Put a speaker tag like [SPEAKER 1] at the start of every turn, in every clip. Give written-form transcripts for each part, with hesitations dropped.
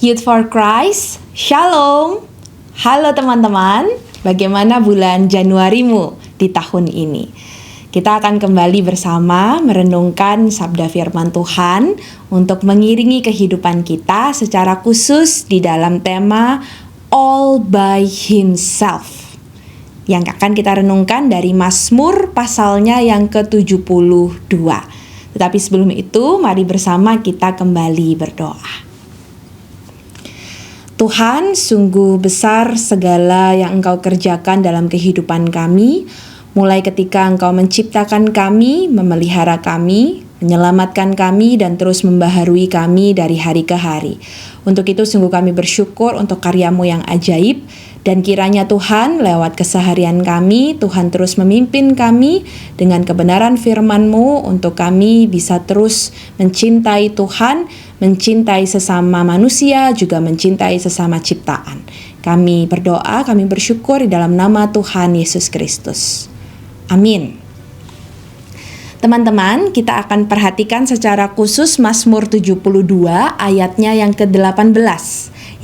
[SPEAKER 1] Youth for Christ, Shalom. Halo teman-teman, bagaimana bulan Januarimu di tahun ini? Kita akan kembali bersama merenungkan sabda firman Tuhan untuk mengiringi kehidupan kita secara khusus di dalam tema All by Himself, yang akan kita renungkan dari Mazmur pasalnya yang ke-72. Tetapi sebelum itu, mari bersama kita kembali berdoa. Tuhan, sungguh besar segala yang Engkau kerjakan dalam kehidupan kami, mulai ketika Engkau menciptakan kami, memelihara kami, menyelamatkan kami, dan terus membaharui kami dari hari ke hari. Untuk itu sungguh kami bersyukur untuk karya-Mu yang ajaib, dan kiranya Tuhan lewat keseharian kami, Tuhan terus memimpin kami dengan kebenaran firman-Mu untuk kami bisa terus mencintai Tuhan, mencintai sesama manusia, juga mencintai sesama ciptaan. Kami berdoa, kami bersyukur di dalam nama Tuhan Yesus Kristus. Amin. Teman-teman, kita akan perhatikan secara khusus Mazmur 72 ayatnya yang ke-18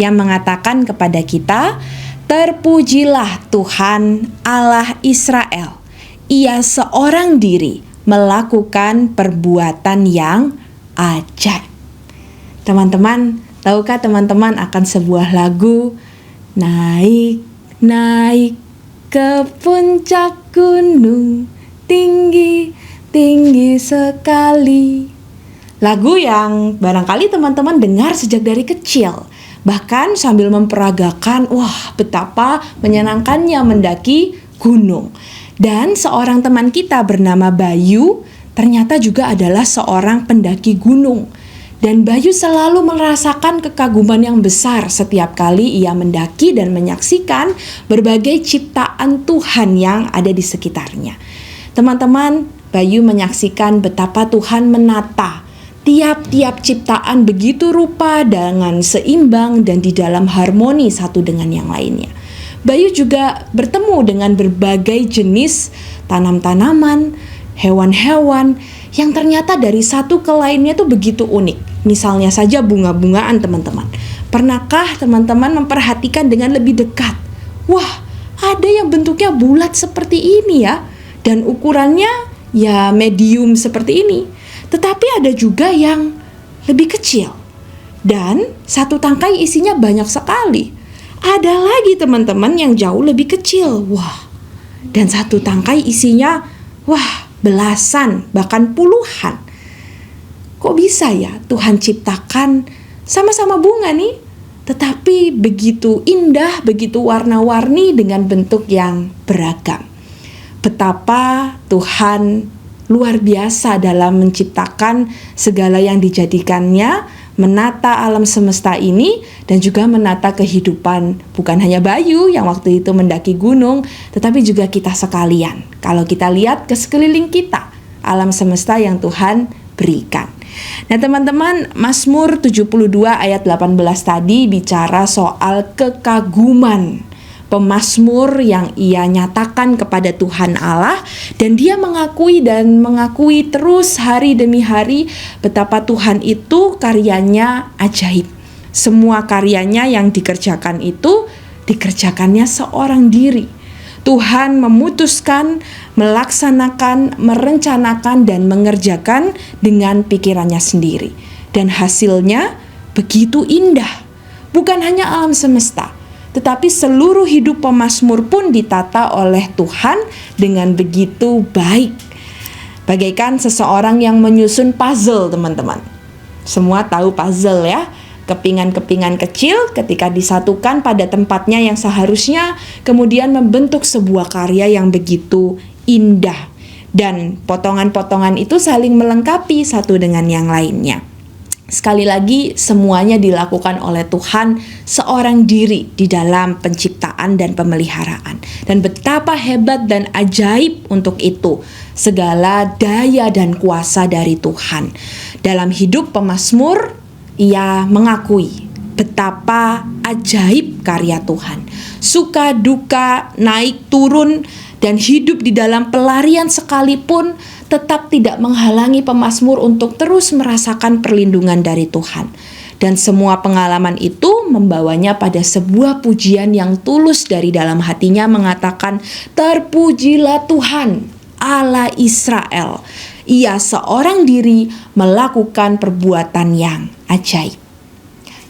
[SPEAKER 1] yang mengatakan kepada kita, "Terpujilah Tuhan Allah Israel, Ia seorang diri melakukan perbuatan yang ajaib." Teman-teman, tahukah teman-teman akan sebuah lagu, "Naik, naik ke puncak gunung, tinggi, tinggi sekali." Lagu yang barangkali teman-teman dengar sejak dari kecil, bahkan sambil memperagakan, wah betapa menyenangkannya mendaki gunung. Dan seorang teman kita bernama Bayu ternyata juga adalah seorang pendaki gunung. Dan Bayu selalu merasakan kekaguman yang besar setiap kali ia mendaki dan menyaksikan berbagai ciptaan Tuhan yang ada di sekitarnya. Teman-teman, Bayu menyaksikan betapa Tuhan menata tiap-tiap ciptaan begitu rupa dengan seimbang dan di dalam harmoni satu dengan yang lainnya. Bayu juga bertemu dengan berbagai jenis tanam-tanaman, hewan-hewan yang ternyata dari satu ke lainnya itu begitu unik. Misalnya saja bunga-bungaan, teman-teman. Pernahkah teman-teman memperhatikan dengan lebih dekat? Wah, ada yang bentuknya bulat seperti ini ya, dan ukurannya ya medium seperti ini. Tetapi ada juga yang lebih kecil, dan satu tangkai isinya banyak sekali. Ada lagi teman-teman yang jauh lebih kecil, wah, dan satu tangkai isinya, wah, belasan, bahkan puluhan. Kok bisa ya Tuhan ciptakan sama-sama bunga nih, tetapi begitu indah, begitu warna-warni dengan bentuk yang beragam. Betapa Tuhan luar biasa dalam menciptakan segala yang dijadikannya, menata alam semesta ini, dan juga menata kehidupan bukan hanya Bayu yang waktu itu mendaki gunung, tetapi juga kita sekalian. Kalau kita lihat ke sekeliling kita, alam semesta yang Tuhan berikan. Nah teman-teman, Mazmur 72 ayat 18 tadi bicara soal kekaguman pemazmur yang ia nyatakan kepada Tuhan Allah, dan dia mengakui terus hari demi hari betapa Tuhan itu karyanya ajaib. Semua karyanya yang dikerjakan itu dikerjakannya seorang diri. Tuhan memutuskan, melaksanakan, merencanakan, dan mengerjakan dengan pikirannya sendiri. Dan hasilnya begitu indah. Bukan hanya alam semesta, tetapi seluruh hidup pemazmur pun ditata oleh Tuhan dengan begitu baik. Bagaikan seseorang yang menyusun puzzle, teman-teman. Semua tahu puzzle ya. Kepingan-kepingan kecil ketika disatukan pada tempatnya yang seharusnya, kemudian membentuk sebuah karya yang begitu indah. Dan potongan-potongan itu saling melengkapi satu dengan yang lainnya. Sekali lagi, semuanya dilakukan oleh Tuhan seorang diri di dalam penciptaan dan pemeliharaan. Dan betapa hebat dan ajaib untuk itu segala daya dan kuasa dari Tuhan. Dalam hidup pemazmur, ia mengakui betapa ajaib karya Tuhan. Suka duka, naik turun, dan hidup di dalam pelarian sekalipun tetap tidak menghalangi pemazmur untuk terus merasakan perlindungan dari Tuhan. Dan semua pengalaman itu membawanya pada sebuah pujian yang tulus dari dalam hatinya, mengatakan, "Terpujilah Tuhan, Allah Israel. Ia seorang diri melakukan perbuatan yang ajaib."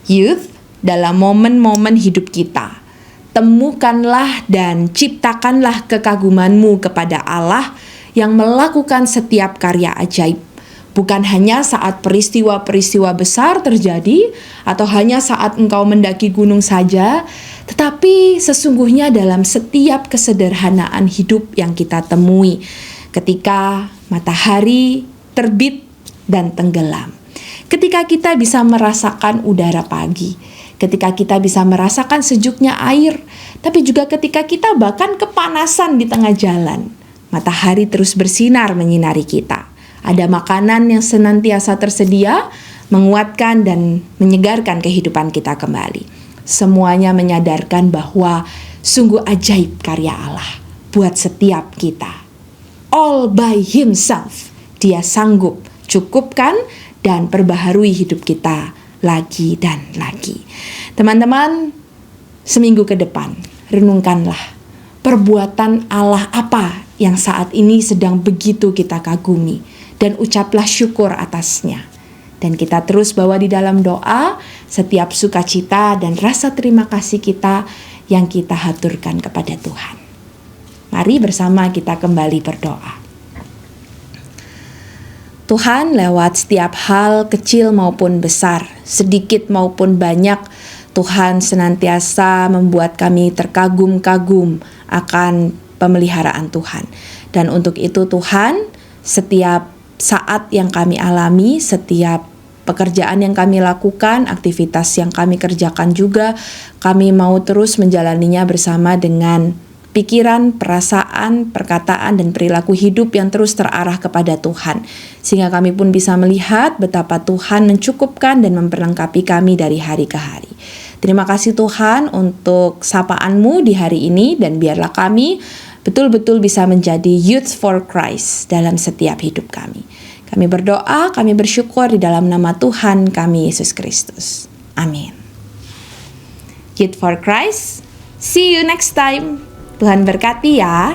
[SPEAKER 1] Youth, dalam momen-momen hidup kita, temukanlah dan ciptakanlah kekagumanmu kepada Allah yang melakukan setiap karya ajaib. Bukan hanya saat peristiwa-peristiwa besar terjadi atau hanya saat engkau mendaki gunung saja, tetapi sesungguhnya dalam setiap kesederhanaan hidup yang kita temui ketika matahari terbit dan tenggelam. Ketika kita bisa merasakan udara pagi, ketika kita bisa merasakan sejuknya air, tapi juga ketika kita bahkan kepanasan di tengah jalan, matahari terus bersinar menyinari kita. Ada makanan yang senantiasa tersedia, menguatkan dan menyegarkan kehidupan kita kembali. Semuanya menyadarkan bahwa sungguh ajaib karya Allah buat setiap kita. All by himself, dia sanggup cukupkan dan perbaharui hidup kita lagi dan lagi. Teman-teman, seminggu ke depan, renungkanlah perbuatan Allah apa yang saat ini sedang begitu kita kagumi, dan ucaplah syukur atasnya. Dan kita terus bawa di dalam doa setiap sukacita dan rasa terima kasih kita yang kita haturkan kepada Tuhan. Mari bersama kita kembali berdoa. Tuhan, lewat setiap hal kecil maupun besar, sedikit maupun banyak, Tuhan senantiasa membuat kami terkagum-kagum akan pemeliharaan Tuhan. Dan untuk itu Tuhan, setiap saat yang kami alami, setiap pekerjaan yang kami lakukan, aktivitas yang kami kerjakan juga, kami mau terus menjalaninya bersama dengan pikiran, perasaan, perkataan, dan perilaku hidup yang terus terarah kepada Tuhan. Sehingga kami pun bisa melihat betapa Tuhan mencukupkan dan memperlengkapi kami dari hari ke hari. Terima kasih Tuhan untuk sapaan-Mu di hari ini, dan biarlah kami betul-betul bisa menjadi youth for Christ dalam setiap hidup kami. Kami berdoa, kami bersyukur di dalam nama Tuhan kami Yesus Kristus. Amin. Youth for Christ, see you next time. Tuhan berkati ya.